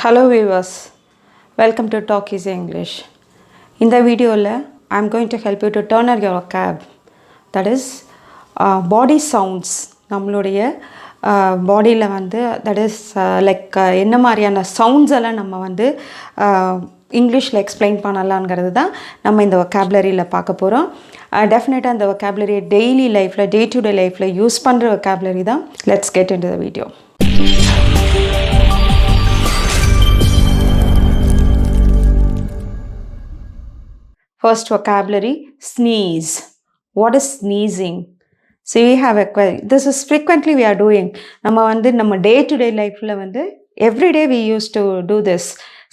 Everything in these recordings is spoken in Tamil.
Hello viewers, welcome to Talk Easy English. In the video, I am going to help you to turn your vocab. That is body sounds. நம்மளுடைய பாடியில் வந்து that is like என்ன மாதிரியான சவுண்ட்ஸ் எல்லாம் நம்ம வந்து இங்கிலீஷில் எக்ஸ்பிளைன் பண்ணலாங்கிறது தான் நம்ம இந்த vocabularyயில் பார்க்க போகிறோம். டெஃபினட்டாக இந்த vocabulary டெய்லி லைஃப்பில் டே டு டே லைஃப்பில் யூஸ் பண்ணுற vocabulary தான். Let's get into the video. First vocabulary, sneeze. What is sneezing? So we have this is frequently we are doing. நம்ம வந்து நம்ம day to day lifeல வந்து every day we used to do this.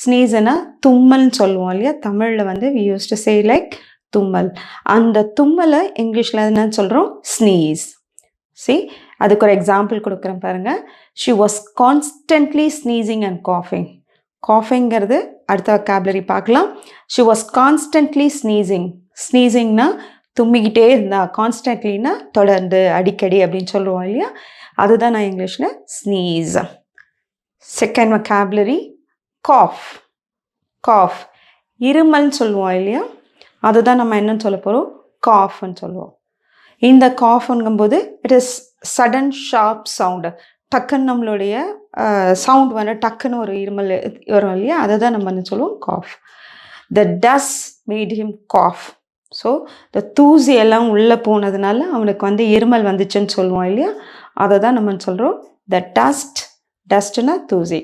Sneeze னா தும்மல்னு சொல்லுவோம் இல்லையா? தமிழில் வந்து we used to say like தும்மல். அந்த தும்மலை இங்கிலீஷில் என்னன்னு சொல்கிறோம்? Sneeze. See, அதுக்கு ஒரு எக்ஸாம்பிள் கொடுக்குறேன் பாருங்க. She was constantly sneezing and coughing. காஃபிங்கிறது அடுத்த vocabulary பார்க்கலாம். She was constantly sneezing. ஸ்னீசிங்னா தும்மிக்கிட்டே இருந்தா, கான்ஸ்டன்ட்லினா தொடர்ந்து அடிக்கடி அப்படின்னு சொல்லுவோம் இல்லையா? அதுதான் நான் இங்கிலீஷில் sneeze. Second vocabulary, cough. Cough இருமல்னு சொல்லுவோம் இல்லையா? அதுதான் நம்ம என்னன்னு சொல்ல போகிறோம்? காஃப்னு சொல்லுவோம். இந்த காஃப்ங்கும்போது it is sudden sharp sound. டக்குன்னு நம்மளுடைய சவுண்ட் வந்து டக்குன்னு ஒரு இருமல் வரும் இல்லையா? அதை தான் நம்ம என்ன சொல்லுவோம்? Cough. The dust made him cough. So இந்த தூசி எல்லாம் உள்ளே போனதுனால அவனுக்கு வந்து இருமல் வந்துச்சுன்னு சொல்லுவோம் இல்லையா? அதை தான் நம்ம சொல்கிறோம் த டஸ்ட்னா தூசி.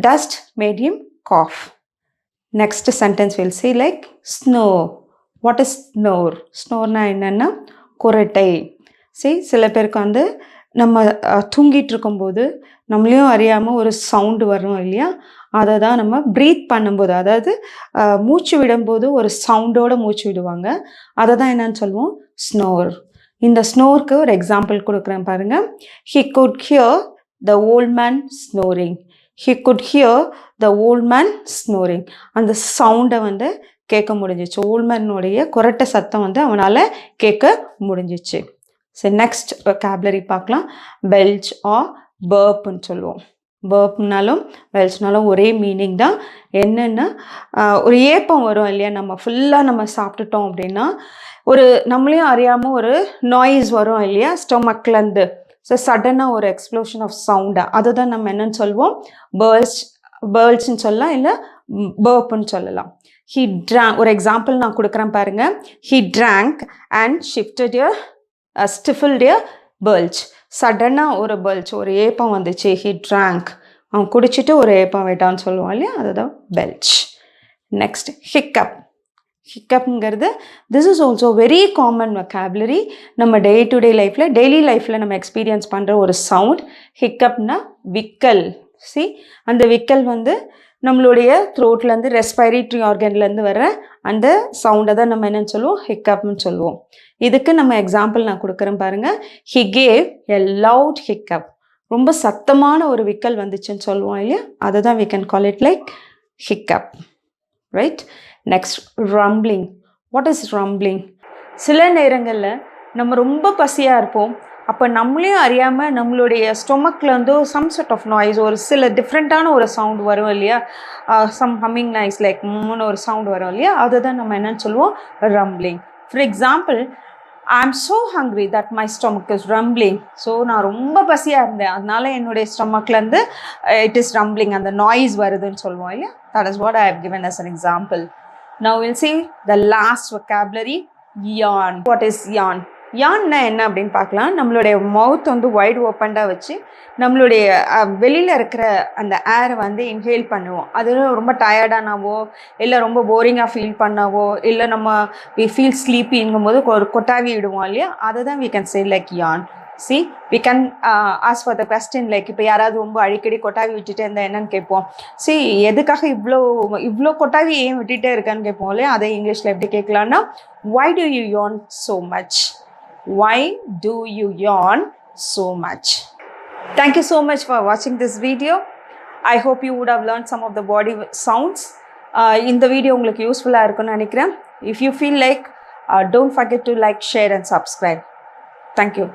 Dust made him cough. Next sentence will say like snore. What is snore? ஸ்னோர்னா என்னென்னா குரட்டை. சில பேருக்கு வந்து நம்ம தூங்கிட்டு இருக்கும்போது நம்மளையும் அறியாமல் ஒரு சவுண்டு வரும் இல்லையா? அதை தான் நம்ம ப்ரீத் பண்ணும்போது, அதாவது மூச்சு விடும்போது ஒரு சவுண்டோடு மூச்சு விடுவாங்க. அதை தான் என்னன்னு சொல்லுவோம்? ஸ்னோர். இந்த ஸ்னோருக்கு ஒரு எக்ஸாம்பிள் கொடுக்குறேன் பாருங்கள். He could hear the old man snoring. He could hear the old man snoring. அந்த சவுண்டை வந்து கேட்க முடிஞ்சிச்சு. ஓல்மேனுடைய குரட்டை சத்தம் வந்து அவனால் கேட்க முடிஞ்சிச்சு. சரி, நெக்ஸ்ட் vocabulary பார்க்கலாம். பெல்ச் ஆர் பர்ப்னு சொல்லுவோம். பர்ப்னாலும் பெல்ச்னாலும் ஒரே மீனிங் தான். என்னென்னா ஒரு ஏப்பம் வரும் இல்லையா? நம்ம ஃபுல்லாக நம்ம சாப்பிட்டுட்டோம் அப்படின்னா ஒரு நம்மளையும் அறியாமல் ஒரு நாய்ஸ் வரும் இல்லையா? ஸ்டொமக்லேருந்து. ஸோ சடனாக ஒரு எக்ஸ்ப்ளோஷன் ஆஃப் சவுண்டா, அதை தான் நம்ம என்னன்னு சொல்லுவோம்? பேர்ல்ஸ்ன்னு சொல்லலாம், இல்லை பர்ப்னு சொல்லலாம். He drank. ஒரு எக்ஸாம்பிள் நான் கொடுக்குறேன் பாருங்கள். He drank and shifted stifled belch. சடனாக ஒரு பர்ல்ச், ஒரு ஏப்பம் வந்துச்சு. ஹி ட்ராங்க், அவன் குடிச்சிட்டு ஒரு ஏப்பம் விட்டான்னு சொல்லுவான் இல்லையா? அதுதான் பெல்ச். Next hiccup. ஹிக்கப்ங்கிறது this is also very common vocabulary. நம்ம டே டு டே லைஃப்பில் டெய்லி லைஃப்பில் நம்ம எக்ஸ்பீரியன்ஸ் பண்ணுற ஒரு சவுண்ட். ஹிக்கப்னா விக்கல். அந்த விக்கல் வந்து நம்மளுடைய த்ரோட்லேருந்து ரெஸ்பைரேட்டரி ஆர்கன்லேருந்து வர அந்த சவுண்டை தான் நம்ம என்னன்னு சொல்லுவோம்? ஹிக்கப்னு சொல்லுவோம். இதுக்கு நம்ம எக்ஸாம்பிள் நான் கொடுக்குறேன் பாருங்கள். He gave a loud hiccup. ரொம்ப சத்தமான ஒரு விக்கல் வந்துச்சுன்னு சொல்லுவோம் இல்லையா? அதை தான் we can call it like hiccup, right? Next rumbling. What is rumbling? சில நேரங்களில் நம்ம ரொம்ப பசியாக இருப்போம். அப்போ நம்மளையும் அறியாமல் நம்மளுடைய ஸ்டொமக்கில் வந்து சம் செட் ஆஃப் நாய்ஸ், ஒரு சில டிஃப்ரெண்ட்டான ஒரு சவுண்ட் வரும் இல்லையா? சம் ஹம்மிங் நாய்ஸ் லைக் ஒரு சவுண்ட் வரும் இல்லையா? அதை தான் நம்ம என்னன்னு சொல்லுவோம்? Rumbling. For example, I am so hungry that my stomach is rumbling. So நான் ரொம்ப பசியாக இருந்தேன், அதனால என்னுடைய ஸ்டொமக்லேருந்து இட் இஸ் ரம்பிளிங், அந்த நாய்ஸ் வருதுன்னு சொல்லுவோம் இல்லையா? That is what I have given as an example. Now we'll see the last vocabulary, yawn. What is yawn? யான்னா என்ன அப்படின்னு பார்க்கலாம். நம்மளுடைய மவுத் வந்து வைட் ஓப்பன்டாக வச்சு நம்மளுடைய வெளியில் இருக்கிற அந்த ஏரை வந்து இன்ஹேல் பண்ணுவோம். அது ரொம்ப டயர்டானாவோ, இல்லை ரொம்ப போரிங்காக ஃபீல் பண்ணாவோ, இல்லை நம்ம வி ஃபீல் ஸ்லீப்பிங்கும் போது ஒரு கொட்டாவி விடுவோம் இல்லையா? அதை தான் we can say like yawn. See, we can ask for the question like, இப்போ யாராவது ரொம்ப அடிக்கடி கொட்டாவி விட்டுட்டே இருந்தால் என்னன்னு கேட்போம். See, எதுக்காக இவ்வளோ கொட்டாவி ஏன் விட்டுட்டே இருக்கான்னு கேட்போம் இல்லையா? அதை இங்கிலீஷில் எப்படி கேட்கலான்னா, why do you yawn so much? Why do you yawn so much? Thank you so much for watching this video. I hope you would have learned some of the body sounds. இந்த வீடியோ உங்களுக்கு யூஸ்ஃபுல்லாக இருக்கும்னு நினைக்கிறேன். If you feel like, don't forget to like, share and subscribe. Thank you.